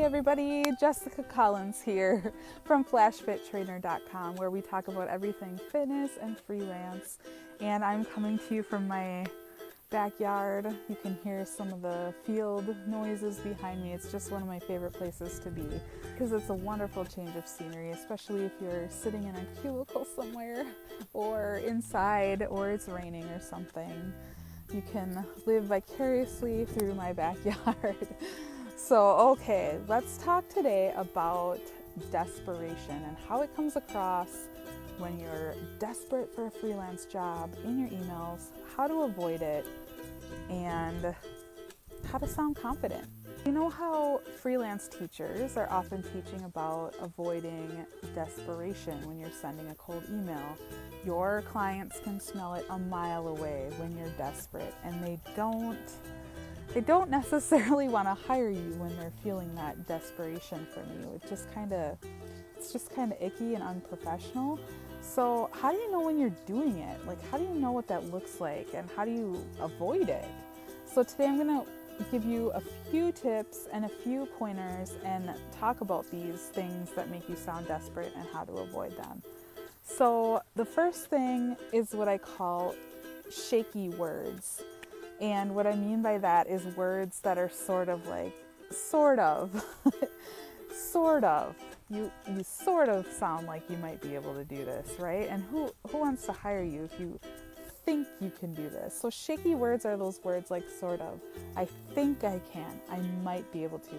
everybody, Jessica Collins here from flashfittrainer.com, where we talk about everything fitness and freelance. And I'm coming to you from my backyard. You can hear some of the field noises behind me. It's just one of my favorite places to be because it's a wonderful change of scenery, especially if you're sitting in a cubicle somewhere or inside or it's raining or something. You can live vicariously through my backyard. So, okay, let's talk today about desperation and how it comes across when you're desperate for a freelance job in your emails, how to avoid it, and how to sound confident. You know how freelance teachers are often teaching about avoiding desperation when you're sending a cold email? Your clients can smell it a mile away when you're desperate, and they don't necessarily want to hire you when they're feeling that desperation from you. It's just kind of icky and unprofessional. So how do you know when you're doing it? Like, how do you know what that looks like, and how do you avoid it? So today I'm going to give you a few tips and a few pointers and talk about these things that make you sound desperate and how to avoid them. So the first thing is what I call shaky words. And what I mean by that is words that are sort of. You sort of sound like you might be able to do this, right? And who wants to hire you if you think you can do this? So shaky words are those words like sort of, I think I can, I might be able to,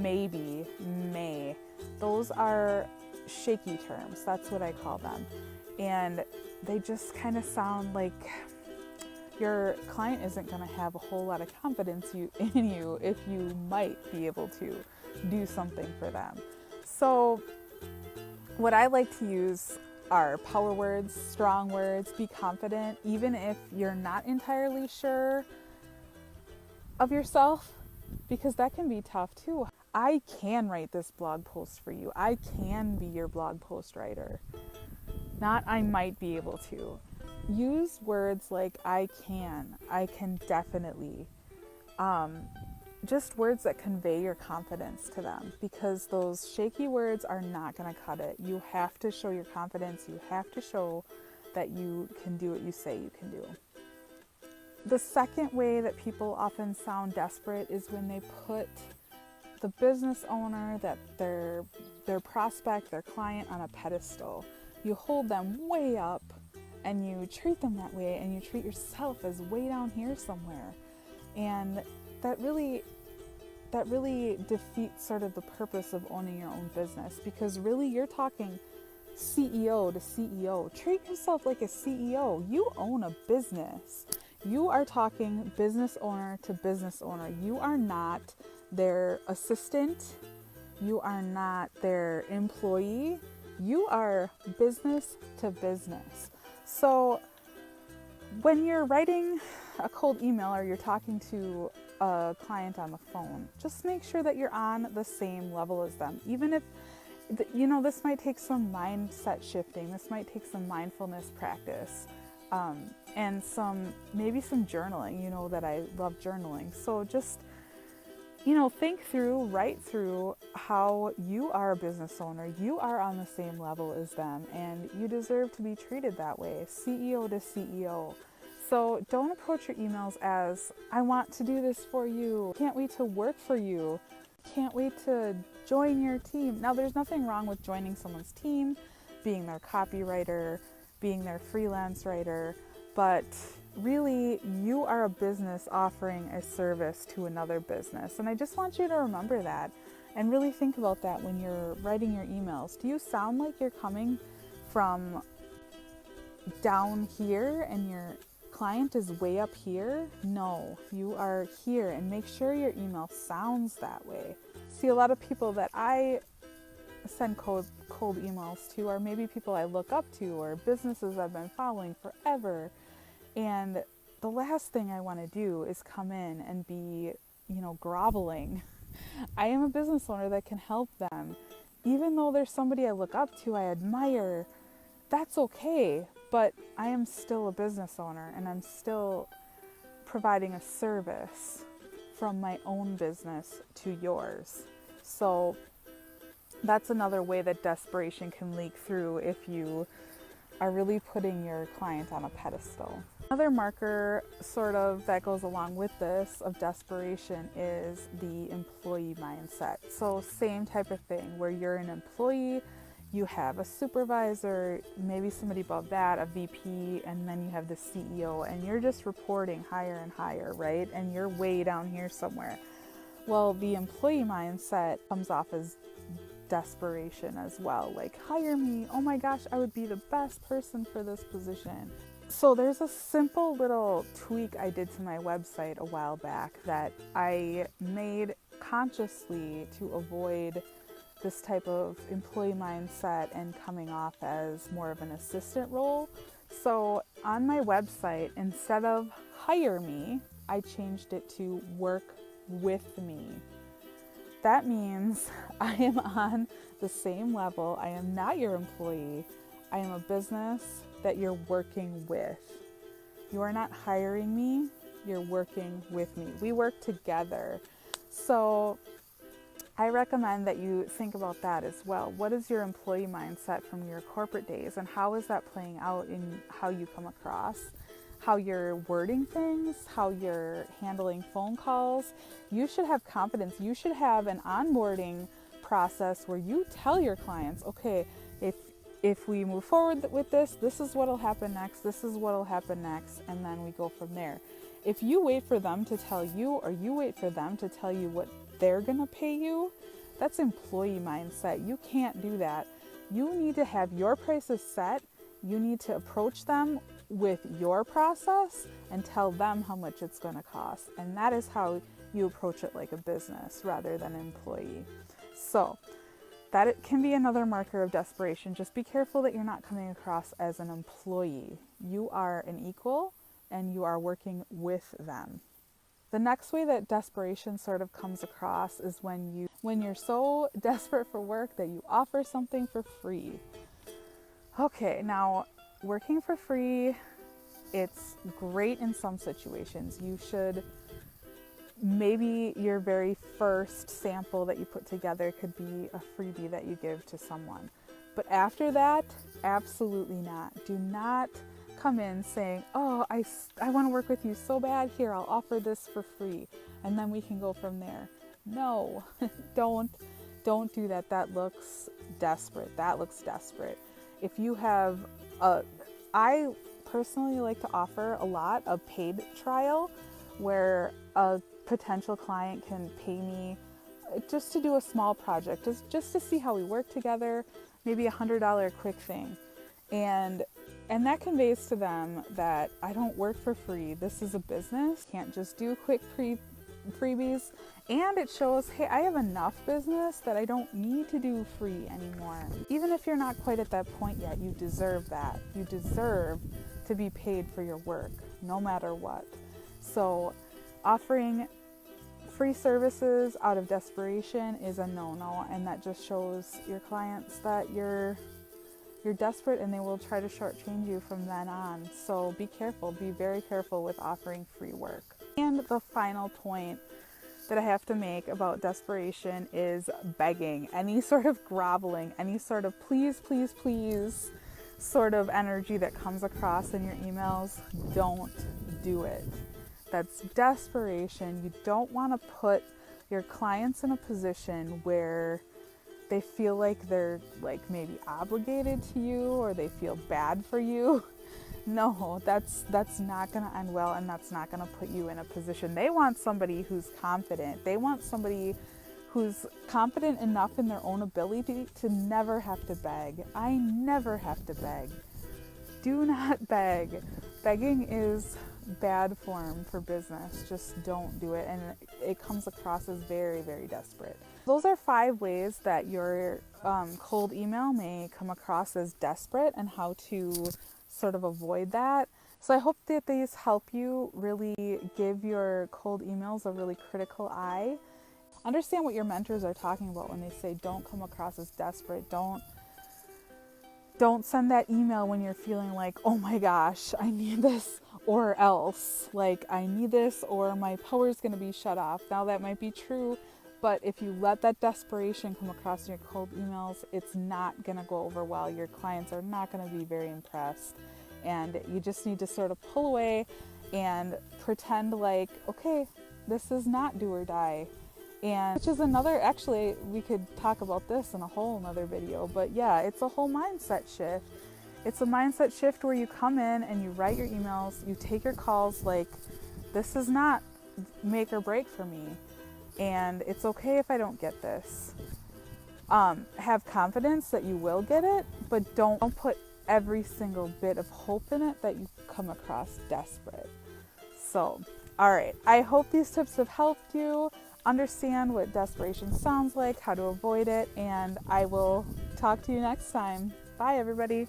maybe, may. Those are shaky terms. That's what I call them. And they just kind of sound like your client isn't going to have a whole lot of confidence in you if you might be able to do something for them. So what I like to use are power words, strong words, be confident, even if you're not entirely sure of yourself, because that can be tough too. I can write this blog post for you. I can be your blog post writer. Not I might be able to. Use words like I can definitely. Just words that convey your confidence to them, because those shaky words are not going to cut it. You have to show your confidence. You have to show that you can do what you say you can do. The second way that people often sound desperate is when they put the business owner, that their prospect, their client, on a pedestal. You hold them way up and you treat them that way, and you treat yourself as way down here somewhere. And that really defeats sort of the purpose of owning your own business, because really you're talking CEO to CEO. Treat yourself like a CEO. You own a business. You are talking business owner to business owner. You are not their assistant. You are not their employee. You are business to business. So when you're writing a cold email or you're talking to a client on the phone, just make sure that you're on the same level as them. Even if, this might take some mindset shifting. This might take some mindfulness practice, and maybe some journaling. You know that I love journaling. So just, think through, write through how you are a business owner. You are on the same level as them, and you deserve to be treated that way, CEO to CEO. So don't approach your emails as, I want to do this for you. Can't wait to work for you. Can't wait to join your team. Now, there's nothing wrong with joining someone's team, being their copywriter, being their freelance writer, but really, you are a business offering a service to another business. And I just want you to remember that and really think about that when you're writing your emails. Do you sound like you're coming from down here and your client is way up here? No, you are here, and make sure your email sounds that way. See, a lot of people that I send cold emails to are maybe people I look up to or businesses I've been following forever. And the last thing I want to do is come in and be, groveling. I am a business owner that can help them. Even though there's somebody I look up to, I admire, that's okay. But I am still a business owner, and I'm still providing a service from my own business to yours. So that's another way that desperation can leak through if you are really putting your client on a pedestal. Another marker sort of that goes along with this of desperation is the employee mindset. So same type of thing where you're an employee, you have a supervisor, maybe somebody above that, a VP, and then you have the CEO, and you're just reporting higher and higher, right? And you're way down here somewhere. Well, the employee mindset comes off as desperation as well. Like, hire me. Oh my gosh, I would be the best person for this position. So there's a simple little tweak I did to my website a while back that I made consciously to avoid this type of employee mindset and coming off as more of an assistant role. So on my website, instead of hire me, I changed it to work with me. That means I am on the same level. I am not your employee. I am a business that you're working with. You are not hiring me. You're working with me. We work together. So I recommend that you think about that as well. What is your employee mindset from your corporate days, and how is that playing out in how you come across? How you're wording things, how you're handling phone calls. You should have confidence. You should have an onboarding process where you tell your clients, okay, if we move forward with this, this is what'll happen next, this is what'll happen next, and then we go from there. If you wait for them to tell you, or you wait for them to tell you what they're gonna pay you, that's employee mindset. You can't do that. You need to have your prices set. You need to approach them with your process and tell them how much it's going to cost. And that is how you approach it like a business rather than an employee. So that it can be another marker of desperation. Just be careful that you're not coming across as an employee. You are an equal and you are working with them. The next way that desperation sort of comes across is when you're so desperate for work that you offer something for free. Okay, now working for free, it's great in some situations. You should, maybe your very first sample that you put together could be a freebie that you give to someone. But after that, absolutely not. Do not come in saying, oh, I want to work with you so bad. Here, I'll offer this for free. And then we can go from there. No, don't do that. That looks desperate. If you have I personally like to offer a lot of paid trial where a potential client can pay me just to do a small project, just to see how we work together, maybe $100 quick thing. And that conveys to them that I don't work for free. This is a business. Can't just do quick freebies. And it shows, hey, I have enough business that I don't need to do free anymore. Even if you're not quite at that point yet, you deserve that. You deserve to be paid for your work, no matter what. So offering free services out of desperation is a no-no, and that just shows your clients that you're desperate and they will try to shortchange you from then on. So be careful, be very careful with offering free work. And the final point that I have to make about desperation is begging. Any sort of groveling, any sort of please, please, please sort of energy that comes across in your emails, don't do it. That's desperation. You don't want to put your clients in a position where they feel like they're like maybe obligated to you or they feel bad for you. No, that's not going to end well, and that's not going to put you in a position. They want somebody who's confident. They want somebody who's confident enough in their own ability to never have to beg. I never have to beg. Do not beg. Begging is bad form for business. Just don't do it, and it comes across as very, very desperate. Those are 5 ways that your cold email may come across as desperate and how to sort of avoid that. So I hope that these help you really give your cold emails a really critical eye. Understand what your mentors are talking about when they say don't come across as desperate. Don't send that email when you're feeling like, oh my gosh, I need this or else. Like, I need this or my power is going to be shut off. Now that might be true, But if you let that desperation come across in your cold emails, it's not going to go over well. Your clients are not going to be very impressed. And you just need to sort of pull away and pretend like, okay, this is not do or die. And which is another, actually, we could talk about this in a whole another video. But yeah, it's a whole mindset shift. It's a mindset shift where you come in and you write your emails, you take your calls like, this is not make or break for me. And it's okay if I don't get this. Have confidence that you will get it, but don't put every single bit of hope in it that you come across desperate. So, all right. I hope these tips have helped you understand what desperation sounds like, how to avoid it, and I will talk to you next time. Bye, everybody.